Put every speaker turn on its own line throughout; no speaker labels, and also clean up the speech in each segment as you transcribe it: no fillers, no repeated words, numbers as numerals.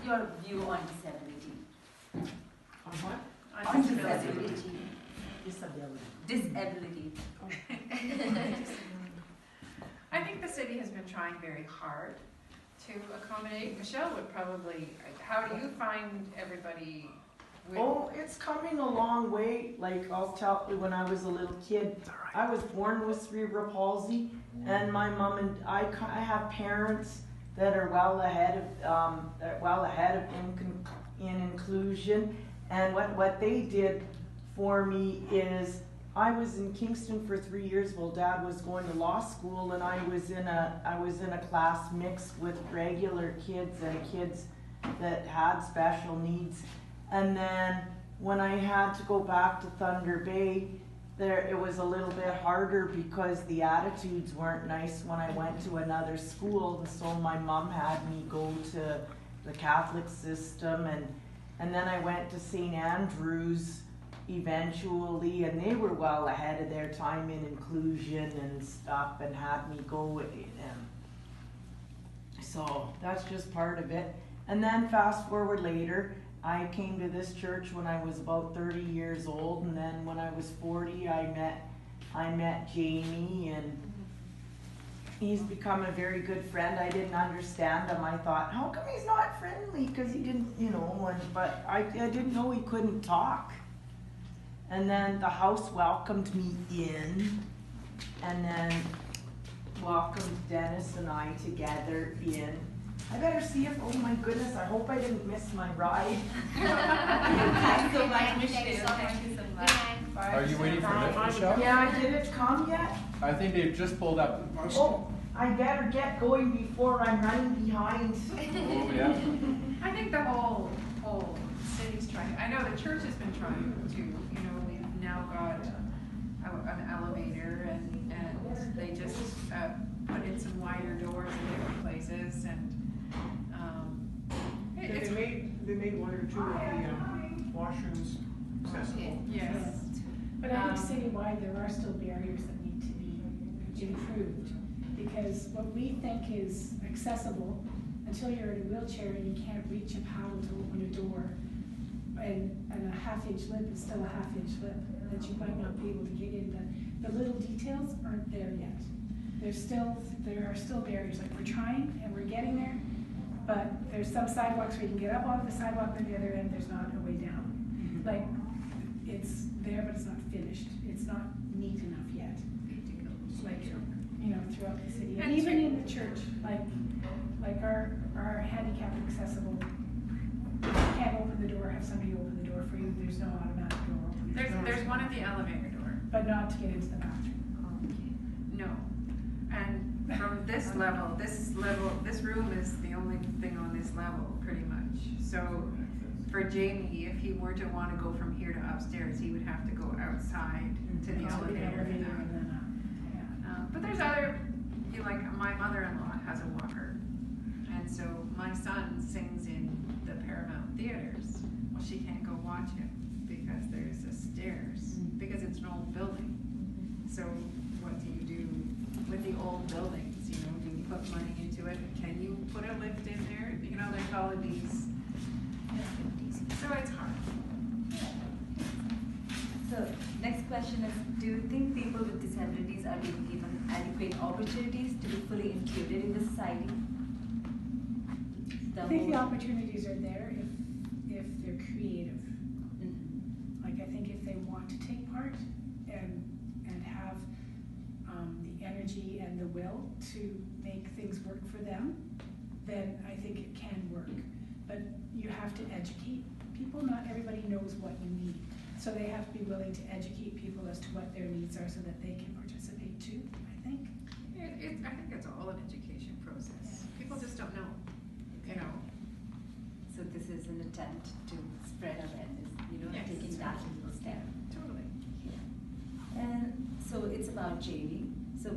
your view on disability?
On what?
On disability.
Disability.
I think the city has been trying very hard to accommodate. Michelle would probably, how do you find everybody with?
Oh, it's coming a long way. Like, I'll tell you, when I was a little kid, I was born with cerebral palsy, and my mom and I have parents that are well ahead of in inclusion. And what they did for me is, I was in Kingston for 3 years while Dad was going to law school, and I was in a class mixed with regular kids and kids that had special needs. And then when I had to go back to Thunder Bay, it was a little bit harder because the attitudes weren't nice when I went to another school. And so my mom had me go to the Catholic system, and then I went to St. Andrews eventually, and they were well ahead of their time in inclusion and stuff, and had me go. So that's just part of it. And then fast forward later, I came to this church when I was about 30 years old, and then when I was 40, I met Jamie, and he's become a very good friend. I didn't understand him. I thought, how come he's not friendly? Because he didn't, but I didn't know he couldn't talk. And then the house welcomed me in, and then welcomed Dennis and I together in. I better see if, oh my goodness, I hope I didn't miss my ride.
Thanks so much, Michelle. Thank you so much.
Are you waiting for Nick, Michelle?
Yeah, did it come yet?
I think they've just pulled up.
Oh, I better get going before I'm running behind.
Oh, yeah.
I think the whole city's trying. I know the church has been trying to. We've now got an elevator, and they just put in some wider doors in different places, and
they made one or two of the washrooms accessible.
yes.
But I think citywide there are still barriers that need to be improved, because what we think is accessible, until you're in a wheelchair and you can't reach a paddle to open a door, and a half-inch lip is still a half-inch lip, that you might not be able to get in. The little details aren't there yet. There are still barriers. Like, we're trying and we're getting there, but there's some sidewalks where you can get up onto the sidewalk, and the other end there's not a way down. Mm-hmm. Like, it's there, but it's not finished. It's not neat enough yet. Like, throughout the city, and even in the church, like our handicap accessible. You can't open the door, have somebody open the door for you. There's no automatic door opener.
There's one at the elevator door.
But not to get into the bathroom.
No. And from this room is the only thing on this level, pretty much. So for Jamie, if he were to want to go from here to upstairs, he would have to go outside to the elevator. But there's other, like my mother-in-law has a walker. And so my son sings in the Paramount Theaters. Well, she can't go watch him because there's the stairs, because it's an old building. So what do you do with the old buildings? Do you put money into it? Can you put a lift in there? There's all of these. So it's hard.
So next question is, do you think people with disabilities are being given adequate opportunities to be fully included in the society?
I think the opportunities are there if they're creative. Like, I think if they want to take part and have the energy and the will to make things work for them, then I think it can work. But you have to educate people. Not everybody knows what you need. So they have to be willing to educate people as to what their needs are so that they can participate too, I think.
I think it's all an education process. People just don't know.
So this is an attempt to spread awareness,
Yes,
taking that little step.
Totally.
And so it's about Jamie. So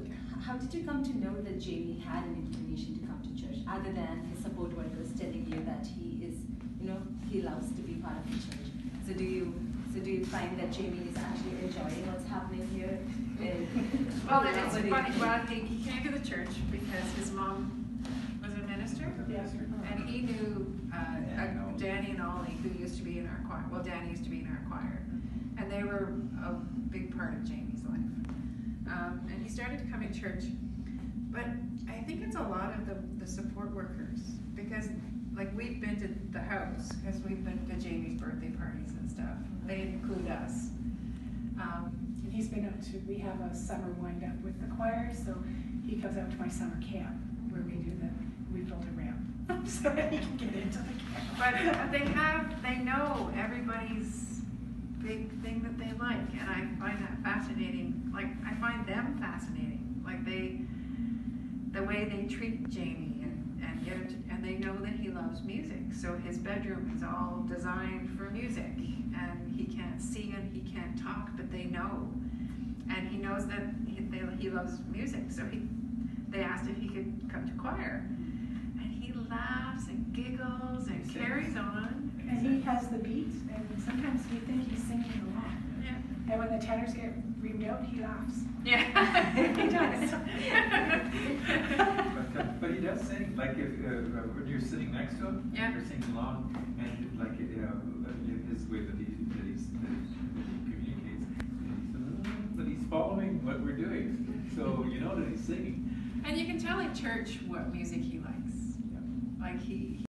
how did you come to know that Jamie had an inclination to come to church, other than his support workers telling you that he is, he loves to be part of the church? So do you find that Jamie is actually enjoying what's happening here?
Well, it's funny. Well, he came to the church because his mom was a minister.
Yes.
And he knew a and Ollie, who used to be in our choir. Well, Danny used to be in our choir, and they were a big part of Jamie's life. And he started to come in church, but I think it's a lot of the support workers, because like we've been to the house, because we've been to Jamie's birthday parties and stuff. They include us.
And he's been out to, we have a summer wind up with the choir, so he comes out to my summer camp where we built a ramp so that he can get into the camp.
But they know everybody's big thing that they like, and I find that fascinating. Like, I find them fascinating. Like, the way they treat Jamie and get him to, and they know that he loves music. So his bedroom is all designed for music, and he can't sing and he can't talk, but they know. And he knows that he loves music, so they asked if he could come to choir. And he laughs and giggles and carries on.
And he has the beat, and sometimes we think he's singing along.
Yeah.
And when the tenors get reamed out, he laughs.
Yeah.
He does.
But he does sing, like if when you're sitting next to him,
Yeah.
you're singing along, and like his way that he communicates, but he's following what we're doing, so you know that he's singing.
And you can tell in church what music he likes. Like he